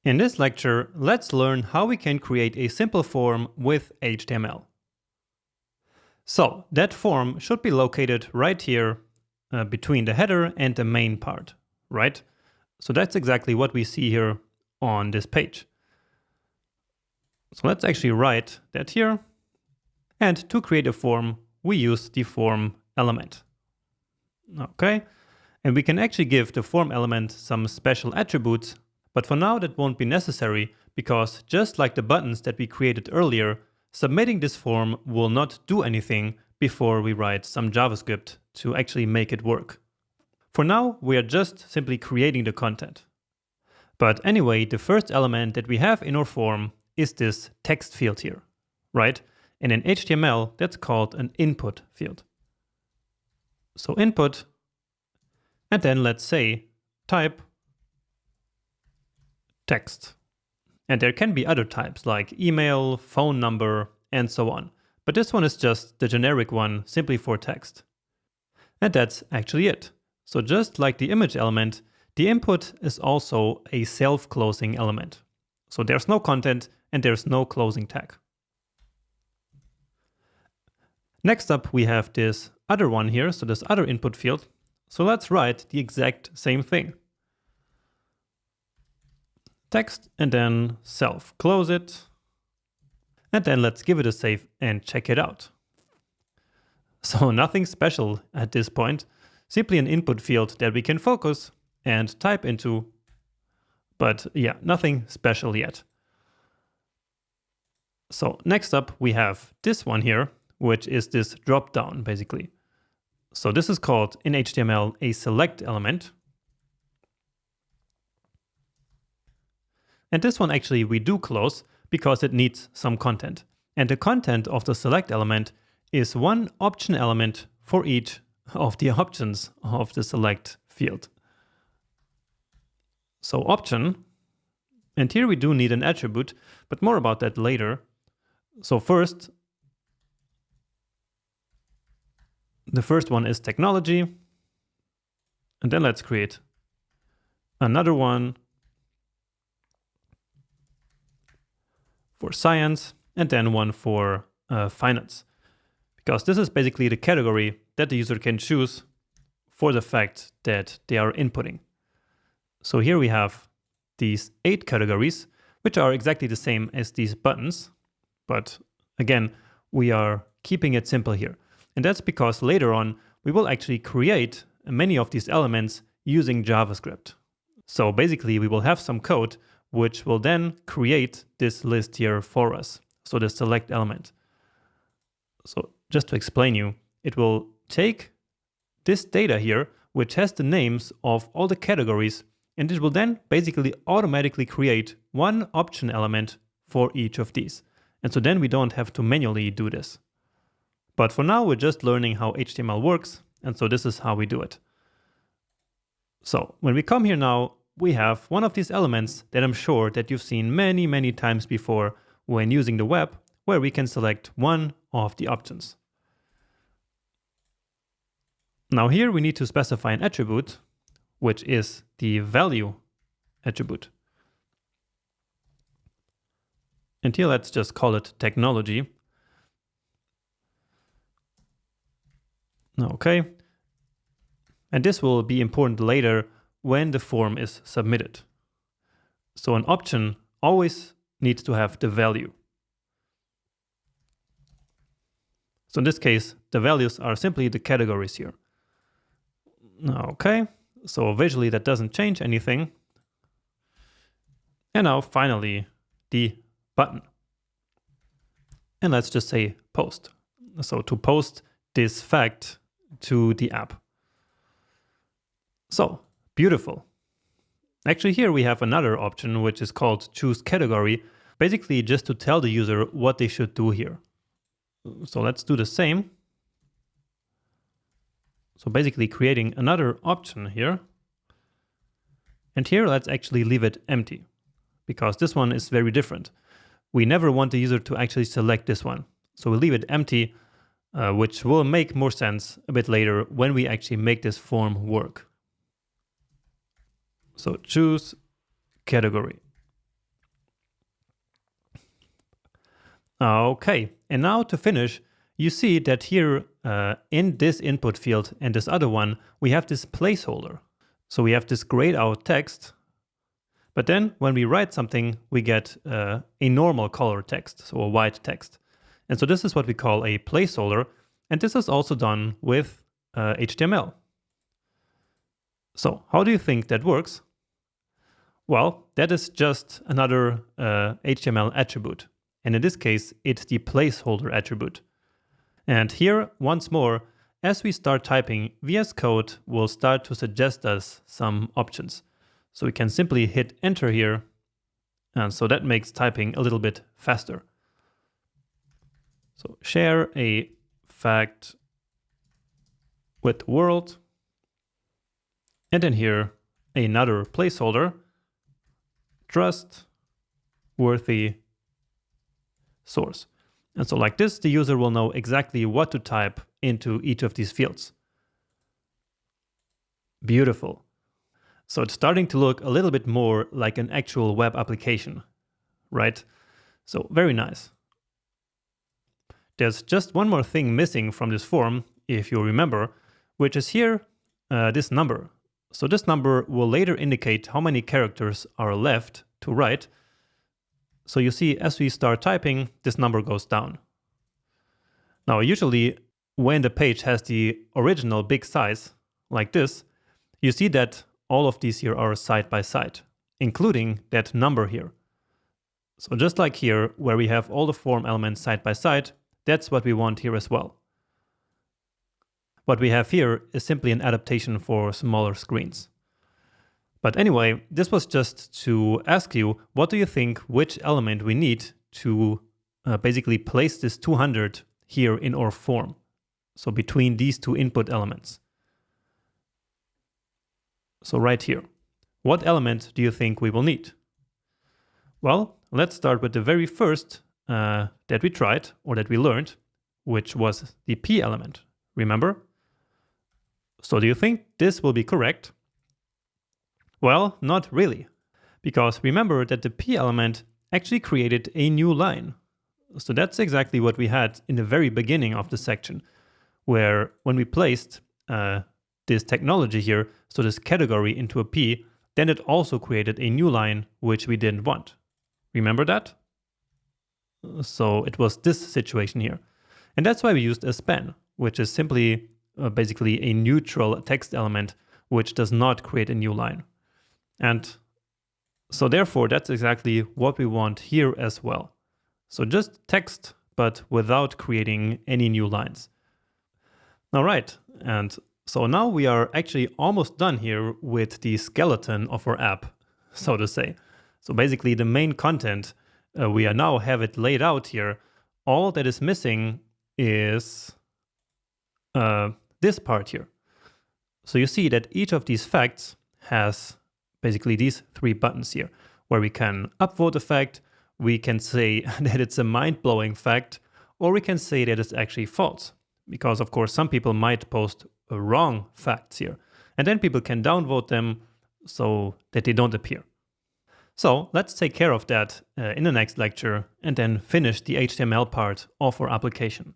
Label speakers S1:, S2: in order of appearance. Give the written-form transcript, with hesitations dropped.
S1: In this lecture, let's learn how we can create a simple form with HTML. So that form should be located right here between the header and the main part, right? So that's exactly what we see here on this page. So let's actually write that here. And to create a form, we use the form element. Okay, and we can actually give the form element some special attributes, but for now that won't be necessary because just like the buttons that we created earlier, submitting this form will not do anything before we write some JavaScript to actually make it work. For now, we are just simply creating the content. But anyway, the first element that we have in our form is this text field here, right? And in HTML, that's called an input field. So input, and then let's say type text. And there can be other types like email, phone number, and so on. But this one is just the generic one simply for text. And that's actually it. So just like the image element, the input is also a self-closing element. So there's no content and there's no closing tag. Next up, we have this other one here, so this other input field. So let's write the exact same thing. Text and then self, close it. And then let's give it a save and check it out. So nothing special at this point, simply an input field that we can focus and type into. But yeah, nothing special yet. So next up, we have this one here, which is this drop down basically. So this is called in HTML a select element. And this one actually we do close because it needs some content. And the content of the select element is one option element for each of the options of the select field. So option, and here we do need an attribute, but more about that later. So first, the first one is technology. And then let's create another one for science, and then one for finance. Because this is basically the category that the user can choose for the fact that they are inputting. So here we have these 8 categories, which are exactly the same as these buttons. But again, we are keeping it simple here. And that's because later on, we will actually create many of these elements using JavaScript. So basically, we will have some code which will then create this list here for us. So the select element. So just to explain you, it will take this data here, which has the names of all the categories, and it will then basically automatically create one option element for each of these. And so then we don't have to manually do this. But for now, we're just learning how HTML works, and so this is how we do it. So when we come here now, we have one of these elements that I'm sure that you've seen many, many times before when using the web, where we can select one of the options. Now here we need to specify an attribute, which is the value attribute. And here let's just call it technology. Okay. And this will be important later when the form is submitted. So an option always needs to have the value. So in this case, the values are simply the categories here. Okay, so visually that doesn't change anything. And now finally, the button. And let's just say post. So to post this fact to the app. So beautiful. Actually, here we have another option, which is called choose category, basically just to tell the user what they should do here. So let's do the same. So basically creating another option here. And here let's actually leave it empty, because this one is very different. We never want the user to actually select this one. So we leave it empty, which will make more sense a bit later when we actually make this form work. So choose category. Okay, and now to finish, you see that here in this input field and this other one, we have this placeholder. So we have this grayed out text, but then when we write something, we get a normal color text, so a white text. And so this is what we call a placeholder, and this is also done with HTML. So how do you think that works? Well, that is just another HTML attribute. And in this case, it's the placeholder attribute. And here, once more, as we start typing, VS Code will start to suggest us some options. So we can simply hit enter here. And so that makes typing a little bit faster. So share a fact with the world. And then here, another placeholder. Trustworthy source. And so like this, the user will know exactly what to type into each of these fields. Beautiful. So it's starting to look a little bit more like an actual web application, right? So very nice. There's just one more thing missing from this form, if you remember, which is here, this number. So this number will later indicate how many characters are left to write. So you see, as we start typing, this number goes down. Now, usually when the page has the original big size, like this, you see that all of these here are side by side, including that number here. So just like here, where we have all the form elements side by side, that's what we want here as well. What we have here is simply an adaptation for smaller screens. But anyway, this was just to ask you, what do you think which element we need to basically place this 200 here in our form? So between these two input elements. So right here, what element do you think we will need? Well, let's start with the very first that we tried or that we learned, which was the P element, remember? So do you think this will be correct? Well, not really, because remember that the P element actually created a new line. So that's exactly what we had in the very beginning of the section, where when we placed this technology here, so this category into a P, then it also created a new line which we didn't want. Remember that? So it was this situation here. And that's why we used a span, which is simply basically a neutral text element which does not create a new line. And so therefore, that's exactly what we want here as well. So just text, but without creating any new lines. All right, and so now we are actually almost done here with the skeleton of our app, so to say. So basically the main content, we now have it laid out here. All that is missing is this part here. So you see that each of these facts has basically these three buttons here, where we can upvote a fact, we can say that it's a mind-blowing fact, or we can say that it's actually false. Because of course, some people might post wrong facts here, and then people can downvote them so that they don't appear. So let's take care of that in the next lecture and then finish the HTML part of our application.